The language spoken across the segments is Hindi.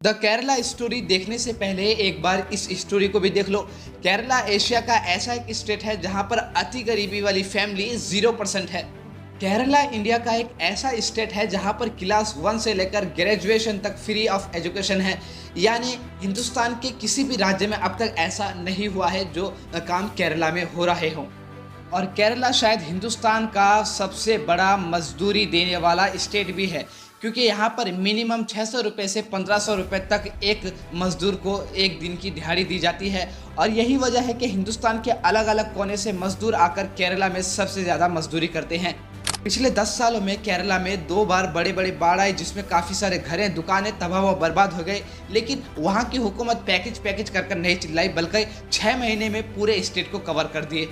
द केरला स्टोरी देखने से पहले एक बार इस स्टोरी को भी देख लो। केरला एशिया का ऐसा एक स्टेट है जहां पर अति गरीबी वाली फैमिली 0% है। केरला इंडिया का एक ऐसा स्टेट है जहां पर क्लास 1 से लेकर ग्रेजुएशन तक फ्री ऑफ एजुकेशन है। यानी हिंदुस्तान के किसी भी राज्य में अब तक ऐसा नहीं हुआ है जो काम केरला में हो रहे हों। और केरला शायद हिंदुस्तान का सबसे बड़ा मजदूरी देने वाला स्टेट भी है, क्योंकि यहाँ पर मिनिमम 600 रुपये से 1500 रुपये तक एक मज़दूर को एक दिन की दिहाड़ी दी जाती है। और यही वजह है कि हिंदुस्तान के अलग अलग कोने से मज़दूर आकर केरला में सबसे ज़्यादा मजदूरी करते हैं। पिछले 10 सालों में केरला में 2 बार बड़े बड़े बाढ़ आए, जिसमें काफ़ी सारे घरें दुकानें तबाह व बर्बाद हो गए। लेकिन वहाँ की हुकूमत पैकेज कर नहीं चिल्लाई, बल्कि 6 महीने में पूरे स्टेट को कवर कर दिए।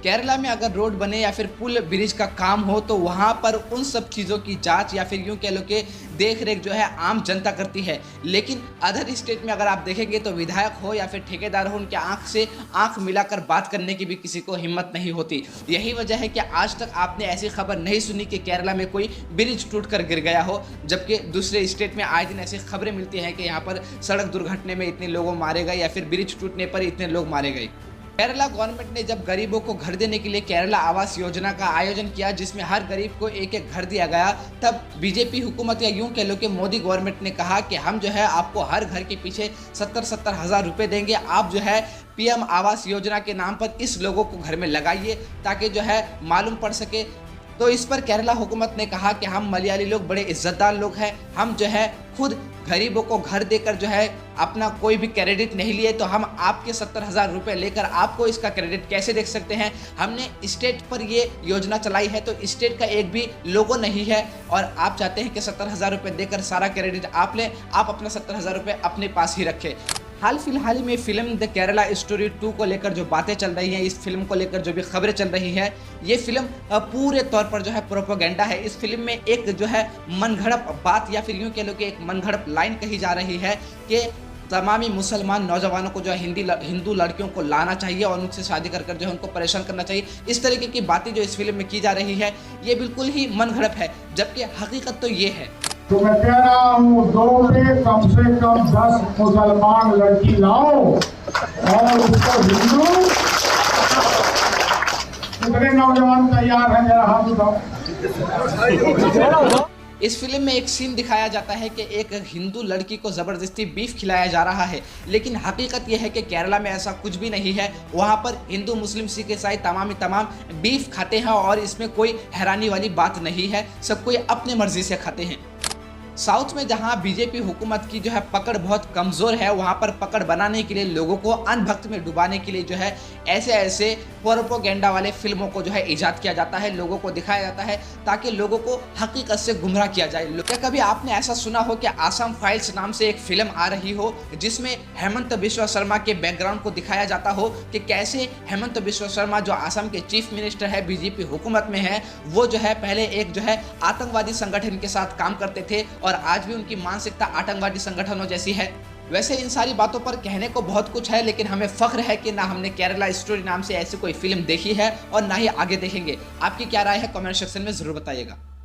केरला में अगर रोड बने या फिर पुल ब्रिज का काम हो तो वहाँ पर उन सब चीज़ों की जांच या फिर यूँ कह लो कि देख रेख जो है आम जनता करती है। लेकिन अदर स्टेट में अगर आप देखेंगे तो विधायक हो या फिर ठेकेदार हो, उनके आंख से आंख मिलाकर बात करने की भी किसी को हिम्मत नहीं होती। यही वजह है कि आज तक आपने ऐसी खबर नहीं सुनी कि केरला में कोई ब्रिज टूट कर गिर गया हो, जबकि दूसरे स्टेट में आए दिन ऐसी खबरें मिलती हैं कि यहाँ पर सड़क दुर्घटना में इतने लोगों मारे गए या फिर ब्रिज टूटने पर इतने लोग मारे गए। केरला गवर्नमेंट ने जब गरीबों को घर देने के लिए केरला आवास योजना का आयोजन किया, जिसमें हर गरीब को एक एक घर दिया गया, तब बीजेपी हुकूमत या यूं कह लो कि मोदी गवर्नमेंट ने कहा कि हम जो है आपको हर घर के पीछे 70-70 हज़ार रुपये देंगे। आप जो है पीएम आवास योजना के नाम पर इस लोगों को घर में लगाइए ताकि जो है मालूम पड़ सके। तो इस पर केरला हुकूमत ने कहा कि हम मलयाली लोग बड़े इज्जतदार लोग हैं, हम जो है खुद गरीबों को घर देकर जो है अपना कोई भी क्रेडिट नहीं लिए, तो हम आपके 70,000 रुपये लेकर आपको इसका क्रेडिट कैसे देख सकते हैं। हमने स्टेट पर ये योजना चलाई है तो स्टेट का एक भी लोगो नहीं है और आप चाहते हैं कि 70,000 रुपये देकर सारा क्रेडिट आप लें, आप अपना 70,000 रुपये अपने पास ही रखें। हाल फिलहाल में फिल्म द केरला स्टोरी 2 को लेकर जो बातें चल रही हैं, इस फिल्म को लेकर जो भी खबरें चल रही है, ये फिल्म पूरे तौर पर जो है प्रोपेगेंडा है। इस फिल्म में एक जो है मनगढ़ंत बात या फिर यूँ कह लो कि एक मनगढ़ंत लाइन कही जा रही है कि तमामी मुसलमान नौजवानों को जो है हिंदू लड़कियों को लाना चाहिए और उनसे शादी कर जो है उनको परेशान करना चाहिए। इस तरीके की बातें जो इस फिल्म में की जा रही है, ये बिल्कुल ही मनगढ़ंत है, जबकि हकीकत तो ये है। तो मैं कह रहा हूँ 2 में कम से कम 10 मुसलमान लड़की लाओ और उसको हिंदू। कितने नौजवान तैयार हैं, जरा हाथ उठाओ। इस फिल्म में एक सीन दिखाया जाता है कि एक हिंदू लड़की को ज़बरदस्ती बीफ खिलाया जा रहा है, लेकिन हकीकत यह है कि केरला में ऐसा कुछ भी नहीं है। वहाँ पर हिंदू मुस्लिम सिख ईसाई तमाम बीफ खाते हैं और इसमें कोई हैरानी वाली बात नहीं है, सब कोई अपने मर्जी से खाते हैं। साउथ में जहां बीजेपी हुकूमत की जो है पकड़ बहुत कमज़ोर है, वहां पर पकड़ बनाने के लिए लोगों को अंधभक्त में डुबाने के लिए जो है ऐसे प्रोपेगेंडा वाले फिल्मों को जो है ईजाद किया जाता है, लोगों को दिखाया जाता है ताकि लोगों को हकीकत से गुमराह किया जाए। क्या कभी आपने ऐसा सुना हो कि आसाम फाइल्स नाम से एक फिल्म आ रही हो जिसमें हेमंत बिस्वा शर्मा के बैकग्राउंड को दिखाया जाता हो कि कैसे हेमंत बिस्वा शर्मा जो आसाम के चीफ मिनिस्टर है, बीजेपी हुकूमत में है, वो जो है पहले एक जो है आतंकवादी संगठन के साथ काम करते थे और आज भी उनकी मानसिकता आतंकवादी संगठनों जैसी है। वैसे इन सारी बातों पर कहने को बहुत कुछ है, लेकिन हमें फख्र है कि ना हमने केरला स्टोरी नाम से ऐसी कोई फिल्म देखी है और ना ही आगे देखेंगे। आपकी क्या राय है, कमेंट सेक्शन में जरूर बताइएगा।